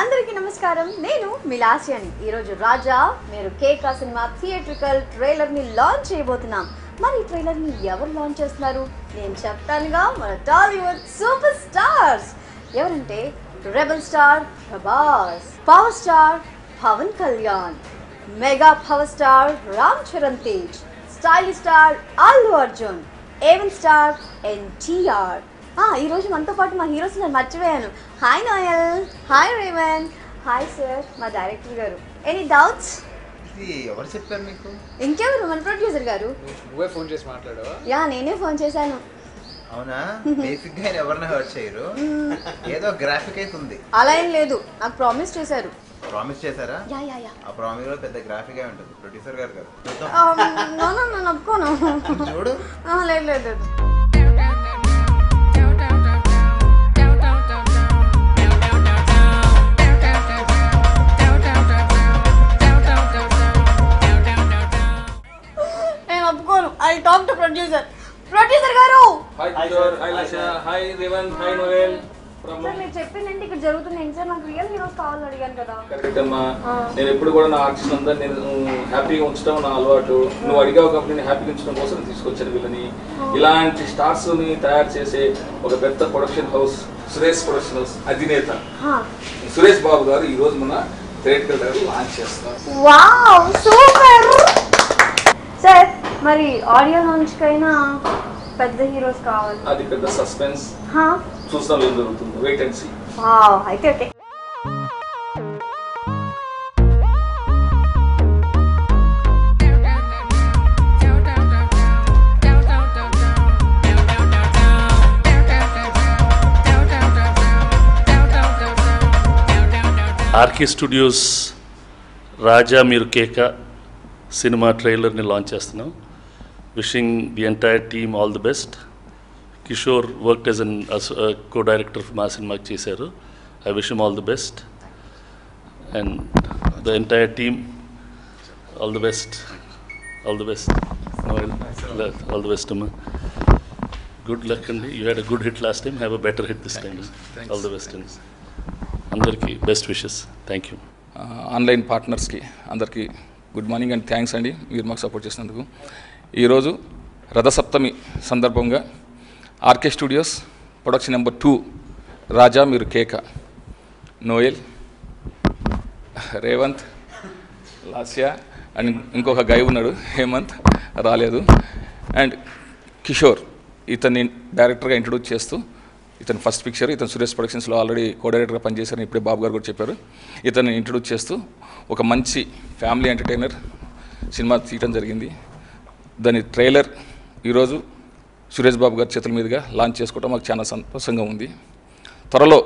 అందరికీ నమస్కారం. నేను మీ లాస్యాని. ఈరోజు రాజా Meeru Keka cinema theatrical ట్రైలర్ని launch చేయబోతున్నాం. మరి ఈ ట్రైలర్ని ఎవరు లాంచ్ చేస్తున్నారు నేను చెప్తానుగా. మన టాలీవుడ్ సూపర్ స్టార్స్ ఎవరంటే rebel star Prabhas, power star Pawan Kalyan, mega power star Ram Charan Tej, stylish star Allu Arjun, even star NTR. ఈరోజు మనతో పాటు మా హీరోస్ నేను మర్చిపోయాను. Hi Noel, hi Revan, hi sir మా డైరెక్టర్ గారు. Any doubts? ఎవరు చెప్పారు మీకు? ఇంకెవరు, మన ప్రొడ్యూసర్ గారు. నువ్వే ఫోన్ చేసి మాట్లాడావా? యా, నేనే ఫోన్ చేశాను. అవునా? బేసిక్ గా ఎవరిని హర్ట్ చేయరు, ఏదో గ్రాఫిక్ అయితే ఉంది. అలా ఏం లేదు, నాకు ప్రామిస్ చేశారు. ప్రామిస్ చేశారా? Yeah yeah yeah. ఆ ప్రామిస్ లో పెద్ద గ్రాఫిక్ గా ఉంటుంది. ప్రొడ్యూసర్ గారు కదా. నేను ఒప్పుకోను. చూడు. లేదు లేదు లేదు. I'll talk to producer. Producer garu. Hi Kishore, hi Lasha, hi Revan, hi Noel. Sir మీరు చెప్పిందంటే ఇక్కడ జరుగుతుంది సార్. నాకు రియల్ హీరోస్ కావాలని అడిగాను కదా. కరెక్ట్ అమ్మా. నేను ఎప్పుడు కూడా నా ఆర్టిస్ట్ అంతా నేను హ్యాపీగా ఉంచడం నా అలవాటు. నువ్వు అడిగావు కాబట్టి నేను హ్యాపీగా ఉంచడం కోసం తీసుకొచ్చాను వీళ్ళని. ఇలాంటి స్టార్స్ ని తయారు చేసే ఒక పెద్ద production house Suresh production house అధినేత సురేష్ బాబు గారు ఈ రోజు మన థియేట్రికల్ ట్రైలర్ లాంచ్ చేస్తున్నారు. Wow super sir. మరి ఆడియో లాంచ్ కైనా పెద్ద హీరోస్ కావాలి. అది పెద్ద సస్పెన్స్. చూస్తాం ఏం జరుగుతుంది. Wait and see. వావ్ అయితే okay. RK studios Raja Meeru Keka cinema ట్రైలర్ని లాంచ్ చేస్తున్నాం. Wishing the entire team all the best. Kishore work as an co director మా సినిమాకి చేశారు. I wish him all the best and the entire team all the best. All the best. All the best అమ్మా. Good luck అండి. You had a good hit last time, have a better hit this time. All the best అండి. అందరికీ best wishes. Thank you. Online పార్ట్నర్స్కి అందరికీ good morning and thanks అండి, మీరు మాకు support చేసినందుకు. ఈరోజు రథసప్తమి సందర్భంగా ఆర్కే స్టూడియోస్ ప్రొడక్షన్ నెంబర్ 2 రాజా మీరు కేక, నోయల్, రేవంత్, లాస్యా అండ్ ఇంకొక గై ఉన్నాడు హేమంత్, రాలేదు, అండ్ కిషోర్ ఇతన్ని డైరెక్టర్గా ఇంట్రొడ్యూస్ చేస్తూ, ఇతను ఫస్ట్ పిక్చర్, ఇతను సురేష్ ప్రొడక్షన్స్లో ఆల్రెడీ కో డైరెక్టర్గా పనిచేశారని ఇప్పుడే బాబు గారు కూడా చెప్పారు. ఇతన్ని ఇంట్రొడ్యూస్ చేస్తూ ఒక మంచి ఫ్యామిలీ ఎంటర్టైనర్ సినిమా తీయటం జరిగింది. దాని ట్రైలర్ ఈరోజు సురేష్ బాబు గారి చేతుల మీదుగా లాంచ్ చేసుకోవడం మాకు చాలా సంతోషంగా ఉంది. త్వరలో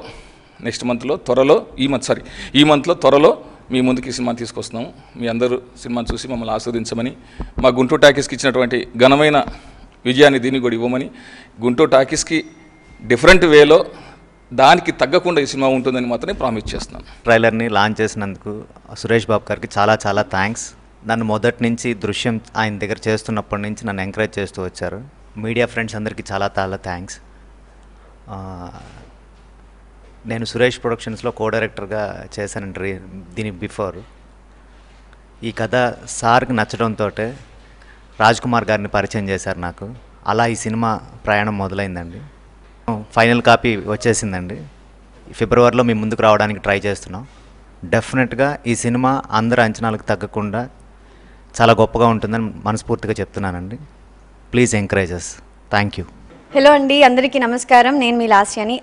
నెక్స్ట్ మంత్లో ఈ మంత్లో త్వరలో మీ ముందుకి సినిమా తీసుకొస్తున్నాము. మీ అందరూ సినిమాని చూసి మమ్మల్ని ఆస్వాదించమని, మా గుంటూరు టాకీస్కి ఇచ్చినటువంటి ఘనమైన విజయాన్ని దీన్ని కూడా ఇవ్వమని, గుంటూరు టాకీస్కి డిఫరెంట్ వేలో దానికి తగ్గకుండా ఈ సినిమా ఉంటుందని మాత్రమే ప్రామిస్ చేస్తున్నాను. ట్రైలర్ని లాంచ్ చేసినందుకు సురేష్ బాబు గారికి చాలా చాలా థ్యాంక్స్. నన్ను మొదటి నుంచి దృశ్యం ఆయన దగ్గర చేస్తున్నప్పటి నుంచి నన్ను ఎంకరేజ్ చేస్తూ వచ్చారు. మీడియా ఫ్రెండ్స్ అందరికీ చాలా చాలా థ్యాంక్స్. నేను సురేష్ ప్రొడక్షన్స్లో కో డైరెక్టర్గా చేశానండి దీని బిఫోర్. ఈ కథ సార్కి నచ్చడంతో రాజ్ కుమార్ గారిని పరిచయం చేశారు నాకు. అలా ఈ సినిమా ప్రయాణం మొదలైందండి. ఫైనల్ కాపీ వచ్చేసిందండి. ఫిబ్రవరిలో మీ ముందుకు రావడానికి ట్రై చేస్తున్నాం. డెఫినెట్గా ఈ సినిమా అందరి అంచనాలకు తగ్గకుండా చాలా గొప్పగా ఉంటుందని మనస్ఫూర్తిగా చెప్తున్నానండి. Please encourage us. Thank you. Hello అండి, అందరికీ నమస్కారం. నేను మీ లాస్యాని.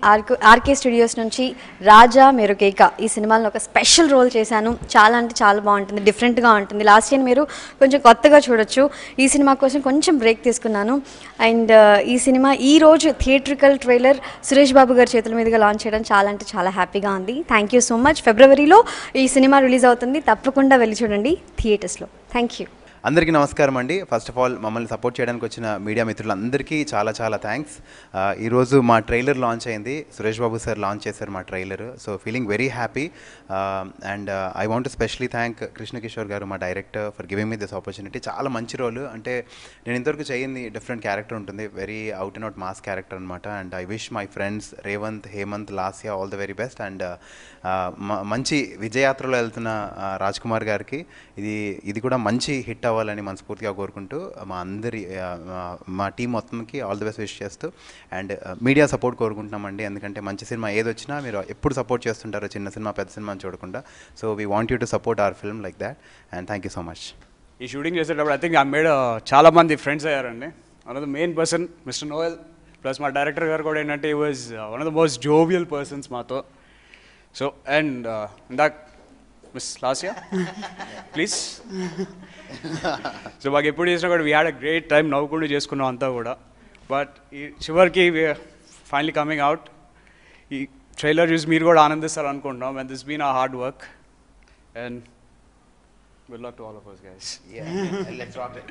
ఆర్కే స్టూడియోస్ నుంచి రాజా మీరు కేక ఈ సినిమాలో ఒక స్పెషల్ రోల్ చేశాను. చాలా అంటే చాలా బాగుంటుంది, డిఫరెంట్గా ఉంటుంది. లాస్ట్ ఇయర్ మీరు కొంచెం కొత్తగా చూడొచ్చు. ఈ సినిమా కోసం కొంచెం బ్రేక్ తీసుకున్నాను. అండ్ ఈ సినిమా ఈరోజు థియేట్రికల్ ట్రైలర్ సురేష్ బాబు గారి చేతుల మీదుగా లాంచ్ చేయడం చాలా అంటే చాలా హ్యాపీగా ఉంది. Thank you so much. ఫిబ్రవరిలో ఈ సినిమా రిలీజ్ అవుతుంది, తప్పకుండా వెళ్ళి చూడండి థియేటర్స్లో. Thank you. అందరికీ నమస్కారం అండి. ఫస్ట్ ఆఫ్ ఆల్ మమ్మల్ని సపోర్ట్ చేయడానికి వచ్చిన మీడియా మిత్రులందరికీ చాలా చాలా థ్యాంక్స్. ఈరోజు మా ట్రైలర్ లాంచ్ అయింది. సురేష్ బాబు సార్ లాంచ్ చేశారు మా trailer. So feeling very happy and I want to specially thank Krishna Kishore garu మా director for giving me this opportunity. చాలా మంచి రోల్. అంటే నేను ఇంతవరకు చేయింది డిఫరెంట్ క్యారెక్టర్ ఉంటుంది, very out and out mass character అనమాట. And I wish my friends Revanth, Hemanth, Lasya all the very best. And మంచి విజయయాత్రలో వెళ్తున్న రాజ్ కుమార్ గారికి ఇది కూడా మంచి హిట్ అవ్వాలని మనస్ఫూర్తిగా కోరుకుంటూ మా టీం మొత్తంకి ఆల్ ది బెస్ట్ విష్ చేస్తూ అండ్ మీడియా సపోర్ట్ కోరుకుంటున్నామండి. ఎందుకంటే మంచి సినిమా ఏదొచ్చినా మీరు ఎప్పుడు సపోర్ట్ చేస్తుంటారో, చిన్న సినిమా పెద్ద సినిమా అని చూడకుండా. So we want you to support our film like that and thank you so much. ఈ షూటింగ్ చేసేటప్పుడు ఐ థింక్ ఐ మేడ్ చాలా మంది ఫ్రెండ్స్ అయ్యారండి. One of the main person mister Noel, plus మా director గారు కూడా ఏంటంటే ఈ was one of the most jovial persons మాతో. సో అండ్ ఇందాక మిస్ లాస్యా ప్లీజ్. సో మాకు ఎప్పుడు చేసినా కూడా we had a great time, నవ్వుకుంటూ చేసుకున్నాం అంతా కూడా. బట్ ఈ చివరికి ఫైనలీ కమింగ్ అవుట్. ఈ ట్రైలర్ చూసి మీరు కూడా ఆనందిస్తారు అనుకుంటున్నాం. And this been our hard work and good luck to all of us guys. Yeah, let's rock it.